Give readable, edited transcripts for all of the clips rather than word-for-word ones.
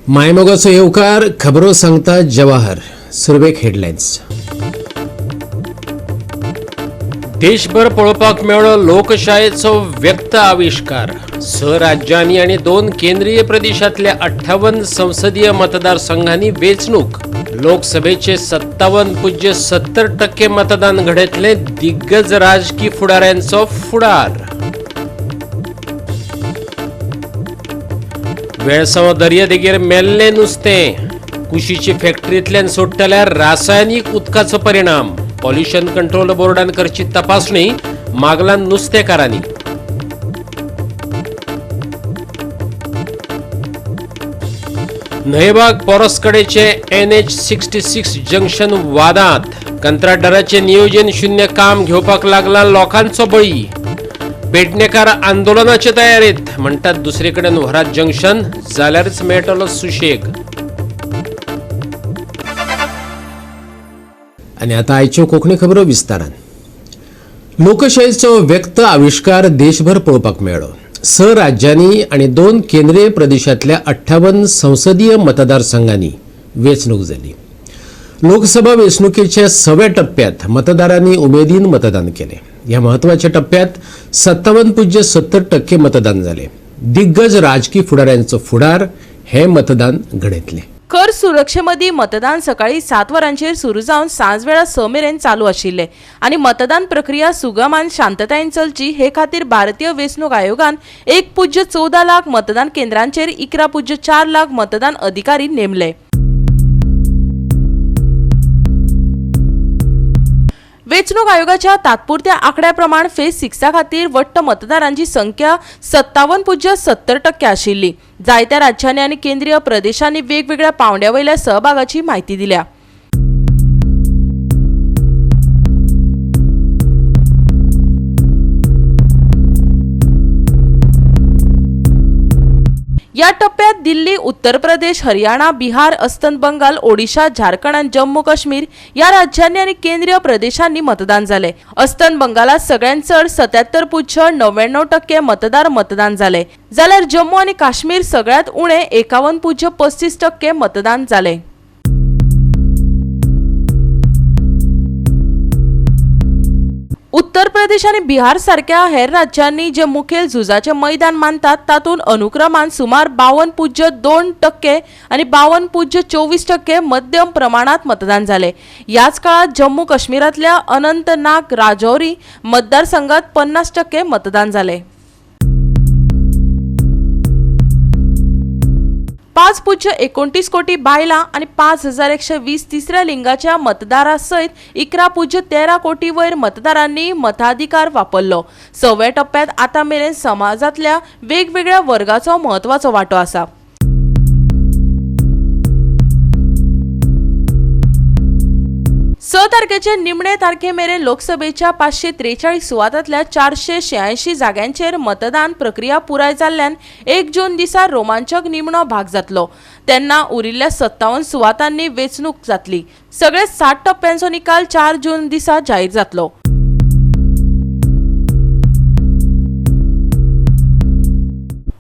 मायमोगाचो येवकार खबरो सांगता जवाहर. सुरवेक हेडलायन्स. देशभर पळोवपाक मेळ्ळो लोकशायेचो व्यक्त आविष्कार. 6 राज्यांनी आणि 2 केंद्रीय प्रदेशांतल्या 58 संसदीय मतदारसंघांनी वेंचणूक. लोकसभेचे 57.70% मतदान घडयतले दिग्गज राजकीय फुडाऱ्यांचो फुडार. वेळसांव दर्यादेगेर मेल्लें नुस्तें. कुशीची फॅक्टरींतल्यान सोडटल्यार रासायनीक उदकाचो परिणाम. पॉल्युशन कंट्रोल बोर्डान करची तपासणी, मागलां नुस्तेकारांनी. न्हयबाग पोरसकडेचे NH-66 जंक्शन वादांत. कंत्राटदाराचे नियोजन शून्य काम घेवपाक लागला लोकांचो बळी. पेडणेकार आंदोलनाचे तयारेत. म्हणटात दुसरे कडेन व्हरात जंक्शन जाल्यारच मेळटलो सुशेग. आनी आतां आयच्यो कोंकणी खबरो विस्तारान. लोकशायेचो व्यक्त आविष्कार देशभर पळोवपाक मेळ्ळो. 6 राज्यांनी आणि 2 केंद्रीय प्रदेशांतल्या 58 संसदीय मतदारसंघांनी वेंचणूक जाली. लोकसभा वेंचणुकेच्या 6व्या टप्प्यात मतदारांनी उमेदीन मतदान केले. ह्या महत्वाच्या टप्प्यात 57.70% मतदान जाले. दिग्गज राजकीय फुडाऱ्यांचो फुडार हे मतदान घडयतले. कर सुरक्षेमदी मतदान सकाळी 7 वरांचेर सुरू जावन सांजवेळा 6 मेरेन चालू आशिल्ले आणि मतदान प्रक्रिया सुगम आनी शांततायेन चलची हे खातीर भारतीय वेंचणूक आयोगान 1.14 लाख मतदान केंद्रांचेर 11.4 लाख मतदान अधिकारी नेमले. वेंचणूक आयोगाच्या तात्पुरत्या आंकड्याप्रमाण फेज 6 खातीर वट्ट मतदारांची संख्या 57.70% आशिल्ली. जायत्या राज्यांनी आनी केंद्रीय प्रदेशांनी वेगवेगळ्या पावंड्यावयल्या सहभागाची म्हायती दिल्या. या टप्प्यात दिल्ली, उत्तर प्रदेश, हरियाणा, बिहार, अस्तंत बंगाल, ओडिशा, झारखंड आणि जम्मू काश्मीर या राज्यांनी आणि केंद्रीय प्रदेशांनी मतदान झाले. अस्तंत बंगालात सगळ्यांत चड 77.99% मतदान झाले, जाल्यार जम्मू आणि काश्मीर सगळ्यात उणे 51.35% मतदान झाले. उत्तर प्रदेश आणि बिहार सारख्या हेर राज्यांनी जे मुखेल झुजाचे मैदान मानतात तातूंत अनुक्रमान सुमार 52.2% आणि 52.24% मध्यम प्रमाणात मतदान झाले. याच काळात जम्मू काश्मीरातल्या अनंतनाग राजौरी मतदारसंघात 50% मतदान झाले. 5.29 कोटी बायलां आणि 5120 तिसऱ्या लिंगाच्या मतदारासयत 11.13 कोटी वयर मतदारांनी मताधिकार वापरलो. 6व्या टप्प्यात आता मेरेन समाजातल्या वेगवेगळ्या वर्गाचो महत्वाचो वांटो आसा. तारखेचे निमणे तारखे मेरेन लोकसभेच्या 543 सुवातांतल्या 486 जाग्यांचेर मतदान प्रक्रिया पुराय जाल्ल्यान 1 जून दिसा रोमांचक निमणो भाग जातलो. तेन्ना उरिल्ल्या 57 सुवातांनी वेंचणूक जातली. सगळे 60 टप्प्यांचो निकाल 4 जून दिसा जाहीर जातलो.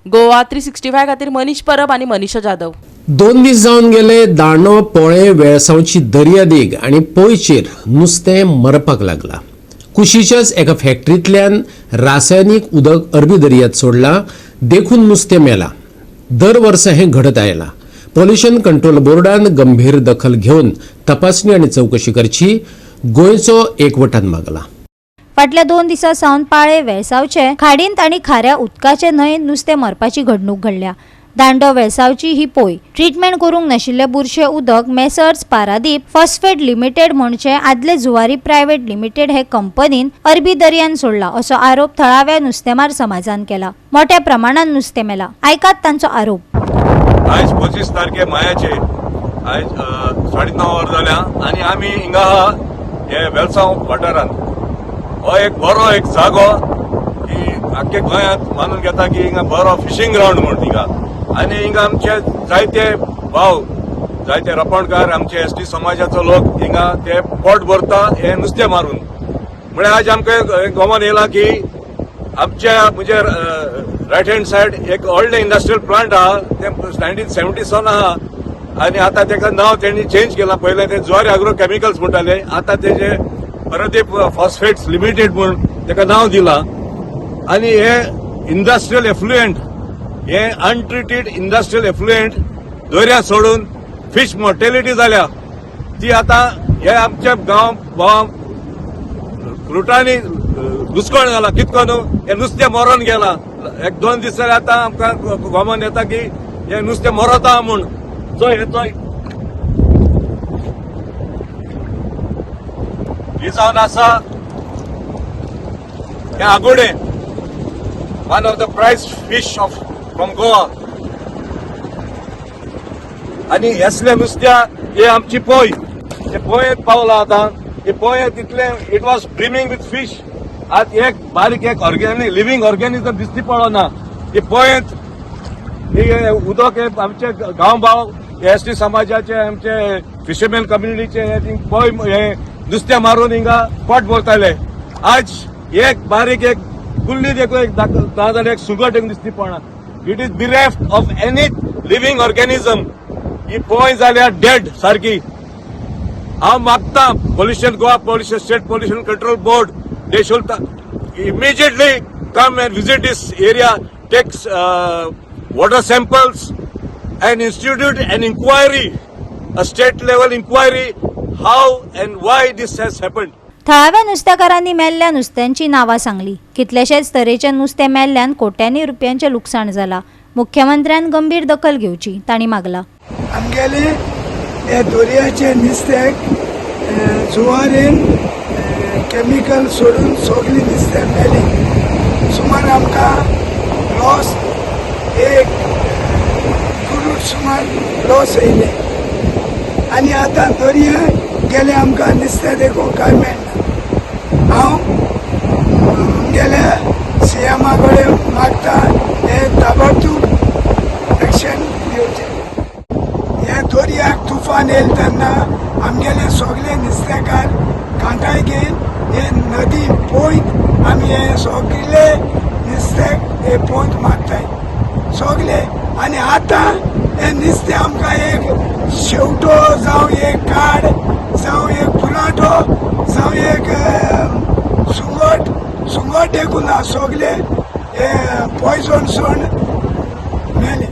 गोवा 365 खातीर मनीष परब आणि मनीषा जाधव. 2 दीस जावन गेले. दाणो, पोळे, वेळसांवची दर्यादेग आणि पोयचेर नुस्तें मरपाक लागला. कुशीच्याच एका फॅक्टरींतल्यान रासायनीक उदक अरबी दर्यांत सोडला, देखून नुस्तें मेला. दर वर्सा हें घडत आयलां. पॉल्युशन कंट्रोल बोर्डान गंभीर दखल घेवन तपासणी आनी चवकशी करची गोंयचो एकवटान मागला. फाटल्या 2 दिसा सावन पाळे, वेळसावचे खाडींत आणि खाऱ्या उदकाचे न्हंयेत नुस्तें मरपाची घडणूक घडल्या. दांडो, वेळसावची ही पोय ट्रीटमेंट करूंक नाशिल्ले बुरशे उदक मेसर्स पारादीप फॉस्फेट लिमिटेड म्हणचे आदले जुवारी प्रायव्हेट लिमिटेड हे कंपनीन अरबी दर्यान सोडला असो आरोप थळाव्या नुस्तेमार समाजान केला. मोठ्या प्रमाणात नुस्तें मेला. आयकात तांचो आरोप. आज 25 तारखे मायाचे आज 9:30 वर जाल्या आणि आम्ही हिंगा हे वेलसांव वाठारांत हो एक बरो एक जागो की आख्खे गोंयांत मानून घेता की हिंगा बरो फिशिंग ग्राउंड म्हणून हिंगा. आणि हिंगा आमचे जायते भाव, जायते रपणकार, आमचे ST समाजाचो लोक हिंगा ते पोट भरता हे नुस्तें मारून. म्हणजे आज आमकां गोमान येयला की आमच्या म्हणजे रायट हँड सायड एक व्हडलें इंडस्ट्रियल प्लांट आहा ते 1970 आहा आनी आतां तेका नांव तेणी चेंज केला. पयलें ते ज्वारी अॅग्रो केमिकल्स म्हणटाले, आतां तेजे परदीप फॉस्फेट्स लिमिटेड म्हूण तेका नांव दिलां. आनी हे इंडस्ट्रियल एफ्लुएंट, हे अनट्रिटेड इंडस्ट्रियल एफ्लुएंट दर्या सोडून फिश मॉर्टेलिटी जाल्या ती आतां हे आमच्या गांव फ्रुटांनी घुसकोण जाला. कितको न्हू हे नुस्तें मरोन गेलां. एक 2 दीस जाल्यार आतां आमकां गोमन येता की हे नुस्तें मरता म्हूण. सो ही जावन आसा हे आगोडे, one of the prize fish from Goa. आनी हेसले नुस्त्या हे आमची पोय, ते पोयेंत पावला आतां. हे पोयेंत इतले it was brimming with fish. आज एक बारीक एक ऑर्गेनिक लिव्हिंग ऑर्गेनिझम दिसती पडना. हे पोयेंत हे उदक हे आमचे गांव भाव एसटी समाजाचे आमचे फिशरमॅन कम्युनिटीचे हे पोय हे नुस्तें मारून हिंगा पोट भरताले. आज एक बारीक एक कुल्ली देखो एक नाजाल्यार एक सुगट एक दिसती पडना. It is bereft of any living organism. ही पोय जाल्यार डेड सारकी. हांव मागता pollution Goa pollution state pollution control board they should immediately come and visit this area, take water samples and institute an inquiry, a state level inquiry, how and why this has happened. थळाव्या नुस्तेकारांनी मेल्ल्या नुस्त्यांची नावां सांगली. कितलेशेच तरेचे नुस्तें मेल्ल्यान कोट्यांनी रुपयांचें लुकसाण जालां. मुख्यमंत्र्यान गंभीर दखल घेवची तांणी मागला. आमगेले हे दर्याचे नुस्तें जुवारीन केमिकल सोडून सगळी नुस्तें मेली. सुमार आमकां लॉस एक करोड सुमार लॉस येयले. आनी आतां दर्या गेले आमकां नुस्तें देखो कांय मेळना. हांव गेल्या सीएमा कडेन मागता हे ताबडतोब एक्शन घेवचें. हे दर्याक तुफान येयले तेन्ना आमगेले सगळे नुस्तेकार कांटाय घेवन हे नदी पोयत आमी हे सगळे नुस्तें हे पोयत मारताय सगळे. आनी आतां हे नुस्तें आमकां एक शेवटो जावं एक काड जावं एक पुराटो जावं एक सुंगट देखून ना सगळे हे पॉयझन सोड मेले.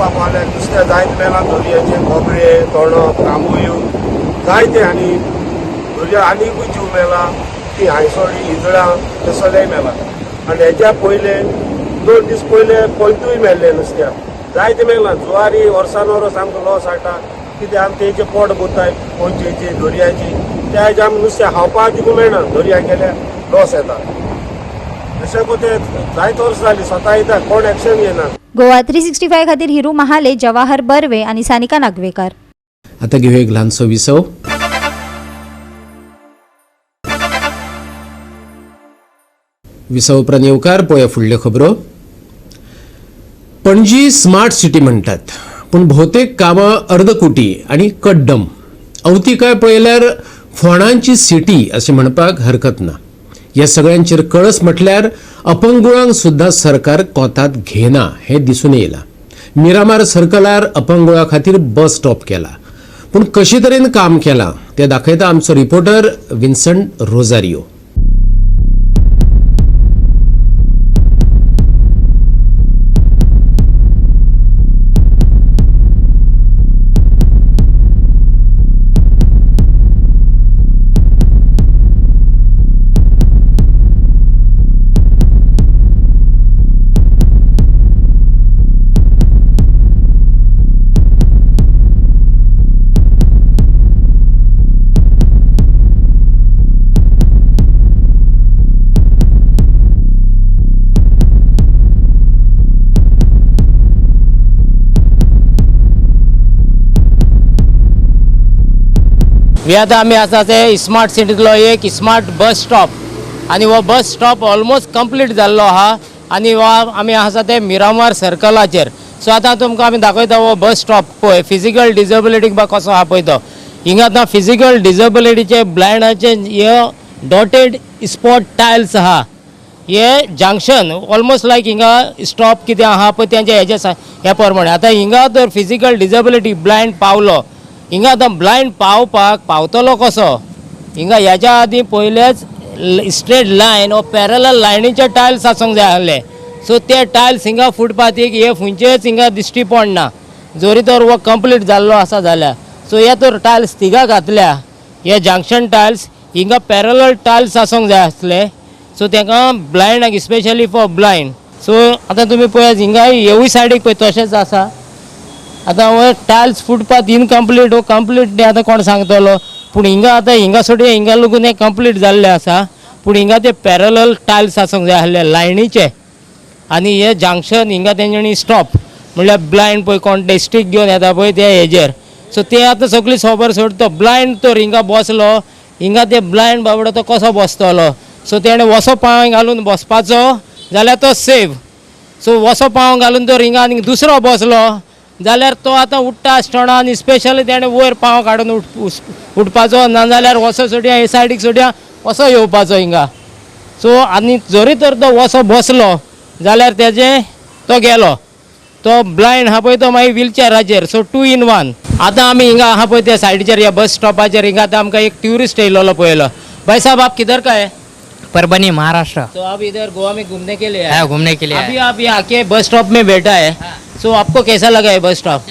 पावले नुस्तें जायते मेलां दर्याचे खोबरे तोणप कांबोयो जायते आनी दर्या आनीकूय जीव मेला. ती हायसोळी इजळां ते सगळें मेला. आनी हेच्या पयले 2 दीस पयले पोयतूय मेल्ले नुस्त्या जायते मेलां. जुवारी वर्सान वरस आमकां लॉस हाडटा कित्याक आमी तेजे पोट भरताय पोंचेची दर्याची. त्या हेजे आमी नुस्तें खावपाक दिवंक मेळना. दर्याक गेल्यार लॉस येता. अशें कोते जायते वर्सां जालीं स्वता येता कोण एक्शन घेयना. गोवा 365 खातीर हिरू महाले, जवाहर बर्वे आनी सानिका नागवेकार. आता घेऊ एक ल्हानसो विसव. विसव उपरांत येवकार पळया फुडल्यो खबरो. पणजी स्मार्ट सिटी म्हणटात पूण भोवतेक कामां अर्दकुटी आनी कड्डम. अवतिकाय पळयल्यार फोंडांची सिटी अशें म्हणपाक हरकत ना. ह्या सगळ्यांचेर कळस म्हटल्यार अपंगुळांक सुद्धा सरकार कोंतांत घेना हें दिसून येयलां. मिरामार सर्कलार अपंगुळां खातीर बस स्टॉप केला. पूण कशे तरेन काम केलां तें दाखयता आमचो रिपोर्टर विन्संट रोजारियो. हे आतां आमी आसा ते स्मार्ट सिटींतलो एक स्मार्ट बस स्टॉप आनी हो बस स्टॉप ऑलमोस्ट कंप्लीट जाल्लो आहा आनी हो आमी आसा ते मिरामार सर्कलाचेर. सो आतां तुमकां आमी दाखयता हो बस स्टॉप पळय फिजिकल डिसेबिलिटीक बा कसो आहा पळय तो. हिंगा आतां फिजिकल डिसेबिलिटीचे ब्लायंडाचे हे डॉटेड स्पॉट टायल्स आहा. हे जंक्शन ऑलमोस्ट लायक हिंगा स्टॉप कितें आहा पळय तेंचे हे प्रमाणे. आतां हिंगा तर फिजिकल डिसेबिलिटी ब्लायंड पावलो, हिंगा आतां ब्लायंड पावतलो कसो. हिंगा ह्याच्या आदीं पयलेच स्ट्रेट लायन ओ पॅरलल लायनीचे टायल्स आसूंक जाय आहले. सो ते टायल्स हिंगा फुटपाथीक हे खंयचेच हिंगा दिश्टी पडना जोरी तर हो कंप्लीट जाल्लो आसा जाल्यार. सो हे तर टायल्स तिगा घातल्या, हे जंक्शन टायल्स हिंगा पॅरलल टायल्स आसूंक जाय आसले. सो तांकां ब्लायंडाक स्पेशली फॉर ब्लायंड. सो आतां तुमी पळयात हिंगा हेवूय सायडीक पळय तशेंच आसा. आतां हो टायल्स फुटपाथ इनकम्प्लीट हो कंप्लीट तें आतां कोण सांगतलो. पूण हिंगा आतां हिंगा सोडून हिंगा लागून हें कंप्लीट जाल्लें आसा. पूण हिंगा ते पॅरलल टायल्स आसूंक जाय आसले लायनीचे. आनी हे जंक्शन हिंगा तेंच्यांनी स्टॉप म्हणल्यार ब्लायंड पळय कोण ते स्टीक घेवन येता पळय ते हेजेर. सो ते आतां सगळी खबर सोडतो. ब्लायंड तर हिंगा बसलो, हिंगा ते ब्लायंड बाबडो तो कसो बसतलो. सो तेणें वसो पांय घालून बसपाचो जाल्यार तो सेफ. सो वसो पांव घालून तर हिंगा आनी दुसरो बसलो जाल्यार तो आतां उठ्ठा आसतना आनी स्पेशली तेणें वयर पांव काडून उठपाचो, नाजाल्यार वसो सोडया हे सायडीक सोडया वसो येवपाचो हिंगा. सो आनी जरी तर तो वसो बसलो जाल्यार तेजे तो गेलो. तो ब्लायंड आहा पळय तो मागीर व्हीलचॅराचेर. So 2 in 1. आतां आमी हिंगा आहा पळय त्या सायडीचेर ह्या बस स्टॉपाचेर हिंगा आतां आमकां एक ट्युरिस्ट येयलोलो पळयलो. भाई साहब आप किधर का है? परभनी महाराष्ट्र. तो आप इधर गोवा में घूमने के लिए आए? हाँ, घूमने के लिए अभी आप यहाँ आके बस स्टॉप में बैठा है. सो आपको कैसा लगा है बस स्टॉप?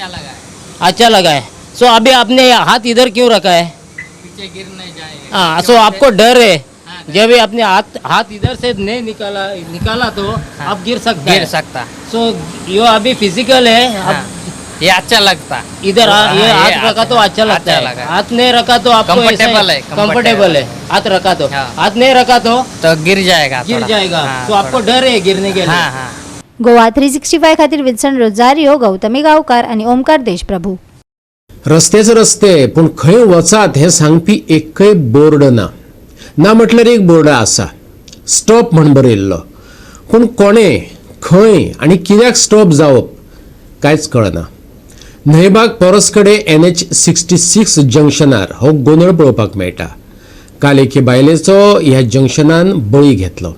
अच्छा लगा है. सो अभी आपने हाथ इधर क्यों रखा है? पीछे गिर नहीं जाएगा. हाँ, सो आपको डर है जब भी आपने हाथ इधर से नहीं निकाला तो आप गिर सकता. सो यो अभी फिजिकल है. हाँ, ये अच्छा लगता. इधर ये हाथ रखा तो अच्छा लगता है. हाथ नहीं रखा तो आपको कंफर्टेबल है. हाथ रखा तो, हाथ नहीं रखा तो गिर जाएगा. तो आपको डर है गिरने के लिए. गोवा 365 खातीर विल्सन रोजारियो, गौतमी गांवकार आणि ओमकार देशप्रभू. रस्तेच रस्ते पूण खंय वचात हें सांगपी एकय बोर्ड ना म्हटल्यार एक बोर्ड आसा, स्टॉप म्हण बरयल्लो. पूण कोणे, खंय आनी कित्याक स्टॉप जावप कांयच कळना. न्हयबाग परसकडे NH66 जंक्शनार हो गोंधळ पळोवपाक मेळटा. काल एके बायलेचो ह्या जंक्शनान बळी घेतलो.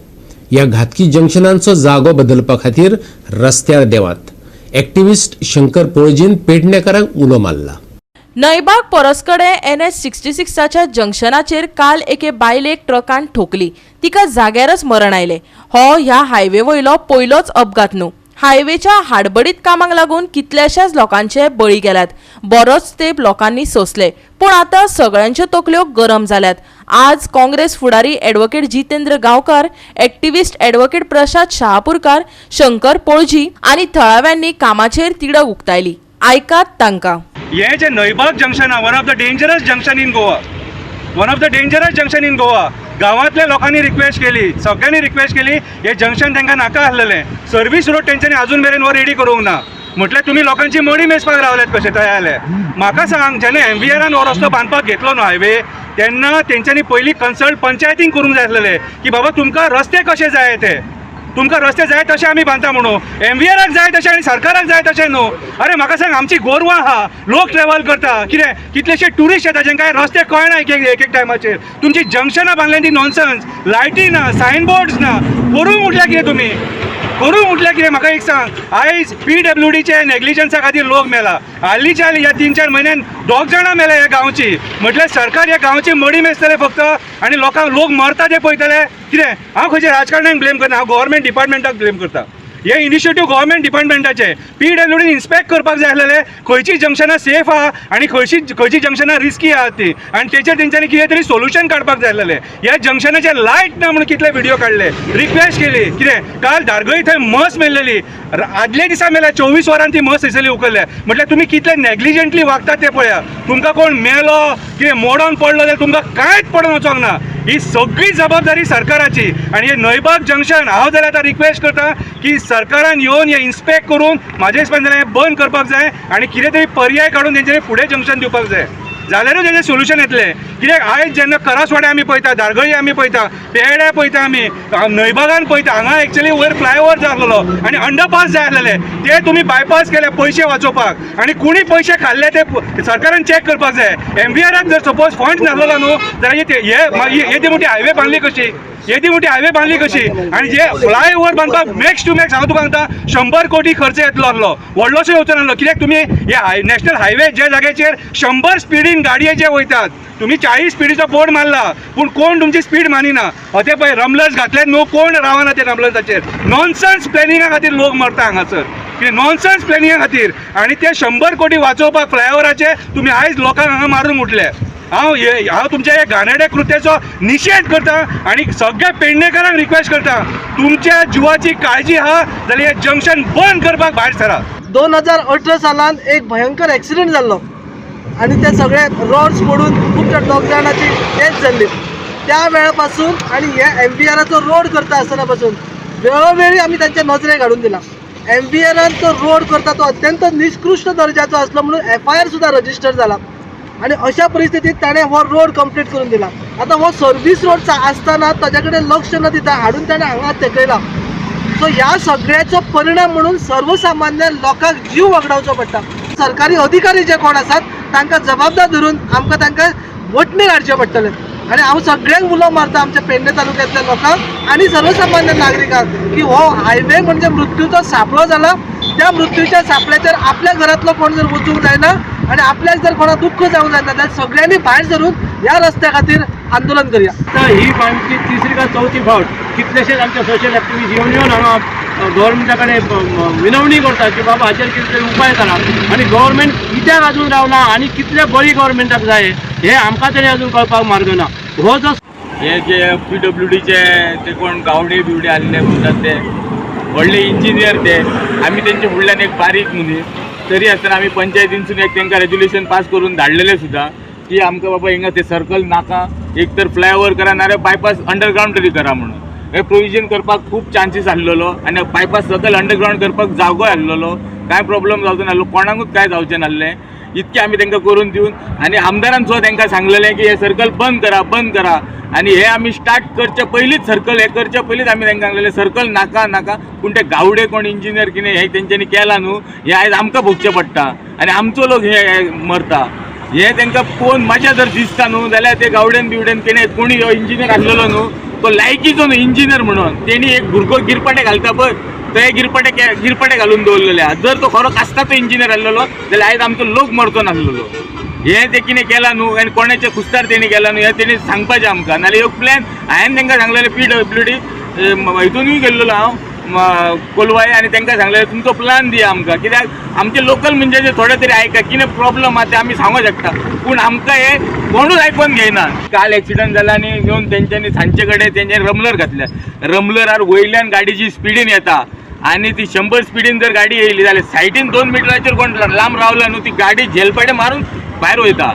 ह्या घातकी जंक्शनांचो जागो बदलपा खातीर रस्त्यार देवात एक्टिव्हिस्ट शंकर पळजीन पेडणेकारांक उलो मारला. नयबाग परसकडे NH66च्या जंक्शनाचेर काल एके बायलेक ट्रकान ठोकली. तिका जाग्यारच मरण आयले. हो ह्या हायवे वयलो पयलोच अपघात न्हू. हायवेच्या हाडबडीत कामाक लागून कितल्याशाच लोकांचे बळी गेल्यात. बरोच तेंप लोकांनी सोंसले. पूण आतां सगळ्यांच्यो तकल्यो गरम जाल्यात. आज काँग्रेस फुडारी ॲडव्होकेट जितेंद्र गांवकार, एक्टिव्हिस्ट ॲडव्होकेट प्रसाद शहापूरकार, शंकर पळजी आनी थळाव्यांनी कामाचेर तिडक उक्तायली. आयकात तांकां. हे जे नयबाग जंक्शन आहा, one of the dangerous junction in Goa. गांवांतल्या लोकांनी रिक्वेस्ट केली, सगळ्यांनी रिक्वेस्ट केली, हे जंक्शन तांकां नाका आसलेलें. सर्वीस रोड तेंच्यांनी अजून मेरेन हो रेडी करूंक ना. म्हटल्यार तुमी लोकांची मडी मेजपाक रावल्यात कशे तयार जाले. म्हाका सांग, जेन्ना MVRान हो रस्तो बांदपाक घेतलो न्हू हायवे, तेन्ना तेंच्यांनी पयलीं कन्सल्ट पंचायतींक करूंक जाय आसलेलें की बाबा तुमकां रस्ते कशे जाय ते. तुमकां रस्ते जाय तशे आमी बांदता म्हणून. MVRाक जाय तशें आनी सरकाराक जाय तशें न्हू. अरे म्हाका सांग, आमची गोरवां आहा, लोक ट्रॅव्हल करता, कितें कितलेशे ट्युरिस्ट येता जेंकां रस्ते कळना एक एक टायमाचेर. तुमची जंक्शनां बांदल्या ती नॉनसन्स. लायटी ना, सायन बोर्ड्स ना. करूंक उठल्या कितें तुमी? करूंक उठल्या कितें म्हाका एक सांग. आयज PWDचे नेग्लिजन्सा खातीर लोक मेला. हालींच्या ह्या 3-4 म्हयन्यान 2 जाणां मेल्या ह्या गांवची. म्हटल्यार सरकार ह्या गांवची मडी मेजतले फक्त आनी लोक मरता ते पळयतले. कितें? हांव खंयच्या राजकारण्यांक ब्लेम करना, हांव गव्हर्मेंट डिपार्टमेंटाक ब्लेम करता. हे इनिशिएटीव गव्हर्मेंट डिपार्टमेंटाचे. PWDन इन्स्पेक्ट करपाक जाय आसलेले खंयची जंक्शनां सेफ आहा आनी खंयची जंक्शनां रिस्की आहात ती, आनी तेचेर तेंच्यांनी कितें तरी सोल्युशन काडपाक जाय आसलेलें. ह्या जंक्शनाचे लायट ना म्हणून कितले व्हिडिओ काडले, रिक्वेस्ट केली. कितें? काल धारगळी थंय मस मेल्लेली. आदले दिसा मेल्या 24 वरांनी ती मस थंयसरली उखल्ल्या. म्हटल्यार तुमी कितले नेग्लिजंटली वागतात ते पळया. तुमकां कोण मेलो, कितें मोडोन पडलो जाल्यार तुमकां कांयच पडोन वचोंक ना. ही सगळी जबाबदारी सरकाराची. आनी हे नयबाग जंक्शन हांव जाल्यार आतां रिक्वेस्ट करता की सरकारान येवन हे इन्स्पेक्ट करून म्हाजे हिसपान जाल्यार बंद करपाक जाय आनी कितें तरी पर्याय काडून तेंच्यांनी फुडें जंक्शन दिवपाक जाय. जाल्यारूच हेजें सोल्युशन येतलें. कित्याक आयज जेन्ना करसवाडे आमी पळयता, दारगळी आमी पळयता, पेडे पळयता आमी, नयबागान पळयता, हांगा एक्चुअली वयर फ्लायओव्हर जाय आसलेलो आनी अंडरपास जाय आसलेले, ते तुमी बायपास केले पयशे वाचोवपाक. आनी कोणी पयशे खाल्ले ते सरकारान चॅक करपाक जाय. MVRक जर सपोज फंड नासलो न्हू जाल्यार येदी मोठी हायवे बांदली कशी, येदी मोठी हायवे बांदली कशी. आनी जे फ्लायओव्हर बांदपाक मॅक्स टू मॅक्स हांव तुका सांगता 100 कोटी खर्च येतलो आसलो, व्हडलोसो येवचो नासलो. कित्याक तुमी हे नॅशनल हायवे जे जाग्याचेर 100 स्पिडीन गाडये जे वयतात, तुमी 40 स्पिडीचो बोर्ड मारला पूण कोण तुमची स्पीड मानिना. ते पळय रमलर्स घातले न्हू, कोण रावना ते रमलर्साचेर. नॉनसन्स प्लॅनिंगा खातीर लोक मरता हांगासर, नॉनसन्स प्लॅनिंगा खातीर. आनी ते 100 कोटी वाचोवपाक फ्लायओव्हराचे तुमी आयज लोकांक हांगा मारून उठले. हांव तुमच्या हे घाणेरड्या कृत्याचो निशेध करता आनी सगळ्या पेडणेकारांक रिक्वेस्ट करता, तुमच्या जिवाची काळजी आहा जाल्यार हे जंक्शन बंद करपाक भायर सरा. 2018 सालान एक भयंकर ॲक्सिडेंट जाल्लो आणि ते सगळे रॉड्स पडून खूप दोग जाणांची डेथ जाल्ली. त्या वेळापासून आणि हे MVRचो रोड करता आसतना पासून वेळोवेळी आमी तांच्या नजरेक हाडून दिला. MVRन तो रोड करता तो अत्यंत निकृश्ट दर्जाचो आसलो म्हणून FIR सुद्दां रजिस्टर जाला आणि अशा परिस्थितीत ताणें हो रोड कंप्लीट करून दिला. आता हो सर्वीस रोड आसतना ताजे कडेन लक्ष न दिता हाडून ताणें हांगा तेकयला. सो ह्या सगळ्याचो परिणाम म्हणून सर्वसामान्य लोकांक जीव वगडावचो पडटा. सरकारी अधिकारी जे कोण आसात तांकां जबाबदार धरून आमकां तांकां वटणीर हाडचें पडटलें. आणि हांव सगळ्यांक उलो मारता आमच्या पेडणे तालुक्यांतल्या लोकांक आणि सर्वसामान्य नागरिकांक की हो हायवे म्हणजे मृत्यूचो सापळो जाला. त्या मृत्यूच्या सापळ्याचेर आपल्या घरातलो कोण जर वचूंक जायना आणि आपल्याक जर कोणा दुःख जावंक जायना जाल्यार सगळ्यांनी भायर सरून ह्या रस्त्या खातीर आंदोलन करया. तर ही आमची तिसरी का चौथी फावट कितलेशेच आमचे सोशल एक्टिविस्ट येवन हांगा गव्हर्मेंटा कडेन विनवणी करतात की बाबा हाचेर कितें तरी उपाय करा. आनी गव्हर्मेंट कित्याक अजून रावना आनी कितले बळी गव्हर्मेंटाक जाय हे आमकां तरी अजून कळपाक मार्ग ना. हो जो हे जे PWDचे ते कोण गावडे बिवडे आसले म्हणटात ते व्हडले इंजिनियर ते, आमी तेंचे फुडल्यान एक बारीक मनीस, तरी आसतना आमी पंचायतीनसून एक तांकां रेजोल्युशन पास करून धाडलेलें सुद्दां की आमकां बाबा हिंगा ते सर्कल नाका, एक तर फ्लायओव्हर करा नाल्यार बायपास अंडरग्रावंड तरी करा म्हणून. हे प्रोविजन करपाक खूब चान्सीस आसलेलो आनी बायपास सकयल अंडरग्रावंड करपाक जागोय आसलेलो, कांय प्रॉब्लेम जावचो नासलो, कोणाकूच काय जावचें नासलें. इतकें आमी तांकां करून दिवन आनी आमदारान सुद्दां तांकां सांगलेलें की हे सर्कल बंद करा. आनी हे आमी स्टार्ट करचे पयलींच सर्कल हे करचे पयलींच आमी तांकां सांगलेलें सर्कल नाका. पूण ते गावडे कोण इंजिनियर कितें हे तेंच्यांनी केलां न्हू, हे आयज आमकां भोगचें पडटा आनी आमचो लोक हे मरता. हे तांकां पळोवन मजा जर दिसता न्हू जाल्यार ते गावडेन बिवडेन कितें कोणी हो इंजिनियर आसलेलो न्हू तो लायकीचो न्हू इंजिनियर म्हणून, तेणी एक भुरगो गिरपाटे घालता पळय ते गिरपाटे घालून दवरलेले. जर तो खरो कास्ताचो इंजिनियर आसलेलो जाल्यार आयज आमचो लोक मरचो नासलेलो. हे ते कितें केलां न्हू आनी कोणाचे खुस्तार तेणी केलां न्हू हे तेणी सांगपाचें आमकां. नाल्यार एक प्लॅन हांवें तांकां सांगलेलें PWD हितूनूय गेल्लो हांव कोलवाय आनी तांकां सांगलेलें तुमचो प्लॅन दिया आमकां, कित्याक आमचे लोकल म्हणजे जे थोडे तरी आयका कितें प्रॉब्लम आहा ते आमी सांगूंक शकता पूण आमकां हे कोणूच आयकून घेयना. काल एक्सिडंट जाला आनी घेवन तेंच्यांनी सांचे कडेन तेंच्यांनी रमलर घातल्या. रमलरार वयल्यान गाडीची स्पिडीन येता आनी ती 100 स्पिडीन जर गाडी येयली जाल्यार सायडीन 2 मिटराचेर कोण लांब रावला न्हू ती गाडी झेलपाडे मारून भायर वयता.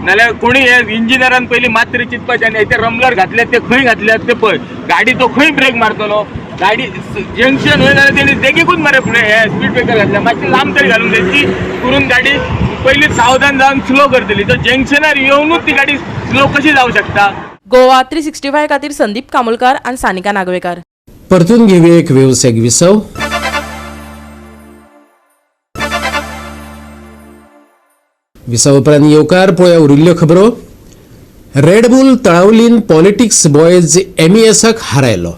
नाल्यार कोणी हे इंजिनियरान पयलीं मात तरी चिंतपाचें आनी ते रमलर घातले ते खंय घातल्यात ते पळय, गाडी तो खंय ब्रेक मारतलो. गाडी जंक्शन वय जाल्यार तेणी देगेकूच मरे फुडें हे स्पीड ब्रेकर घातल्या, मातशी लांब तरी घालूंक जाय ती करून गाडी पयलीं सावधान जावन स्लो करतली. तर जंक्शनार येवनूच ती गाडी स्लो कशी जावंक शकता. गोवा 365 खातीर संदीप कामुलकार आणि सानिका नागवेकर. परतून घेऊया एक व्यावसायिक विसव. विसव उपरांत येवकार पळोवया उरिल्ल्यो खबरो. रेडबुल तळावलीन पॉलिटिक्स बॉयज MESक हारयलो.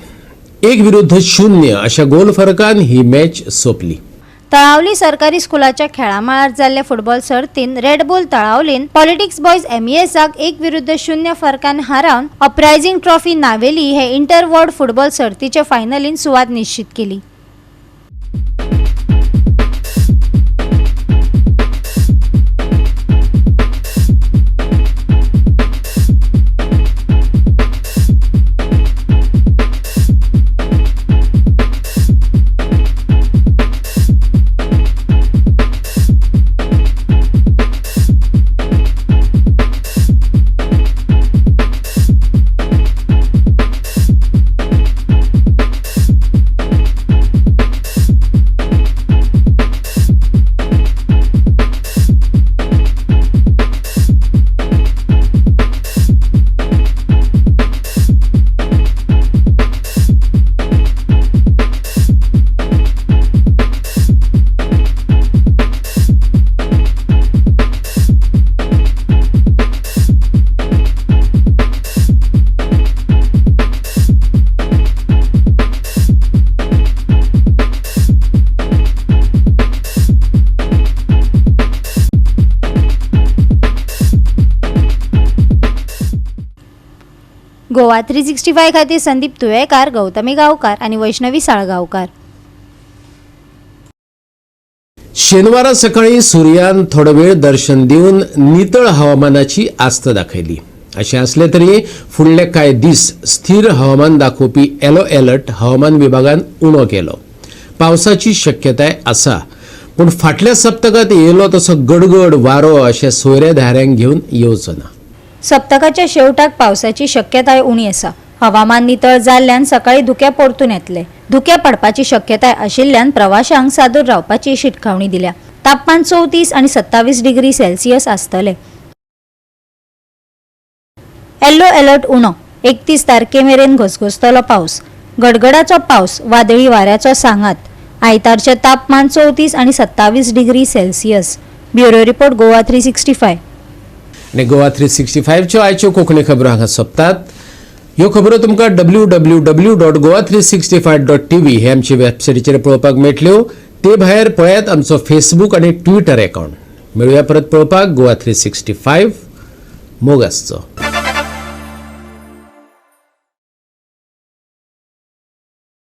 1-0 अशा गोल फरकान ही मॅच सोंपली. तळावली सरकारी स्कुलाच्या खेळामाळार जाल्ले फुटबॉल सर्तीन रेडबुल तळावलीन पॉलिटिक्स बॉयज MESक 1-0 फरकान हारावन अपरायझिंग ट्रॉफी नावेली हे इंटर वॉर्ड फुटबॉल सर्तीचे फायनलीन सुवात निश्चित केली. गोवा 365 खातीर संदीप तुयेकार, गौतमी गांवकार आणि वैष्णवी साळगांवकार. शेनवारा सकाळी सूर्यान थोडो वेळ दर्शन दिवन नितळ हवामानाची आस्त दाखयली. अशें असले तरी फुडले कांय दीस स्थिर हवामान दाखोवपी येलो अलर्ट हवामान विभागान उणो केलो. पावसाची शक्यताय आसा, पूण फाटल्या सप्तकात येयलो तसो गडगड वारो अशा सोयऱ्या धाऱ्यांक घेवन येवचो ना. सप्तकाच्या शेवटाक पावसाची शक्यताय उणी आसा. हवामान नितळ जाल्ल्यान सकाळी धुके परतून येतले. धुके पडपाची शक्यताय आशिल्ल्यान प्रवाशांक सादूर रावपाची शिटकावणी दिल्या. तापमान 34 आणि 27 डिग्री सेल्सियस आसतले. येल्लो अलर्ट उणो. 31 तारखे मेरेन घसघसतलो पावस. गडगडाचो पावस, वादळी वाऱ्याचो सांगात. आयतारचे तापमान 34 आणि 27 degree Celsius. Bureau report Goa 365. आणि गोवा 365च्यो आयच्यो कोंकणी खबरो हांगा सोंपतात. ह्यो खबरो तुमकां www.goa365.tv हे आमचे वेबसायटीचेर पळोवपाक मेळटल्यो. ते भायर पळयात आमचो फेसबूक आणि ट्विटर अकाउंट. मेळुया परत पळोवपाक गोवा 365. मोग आसचो.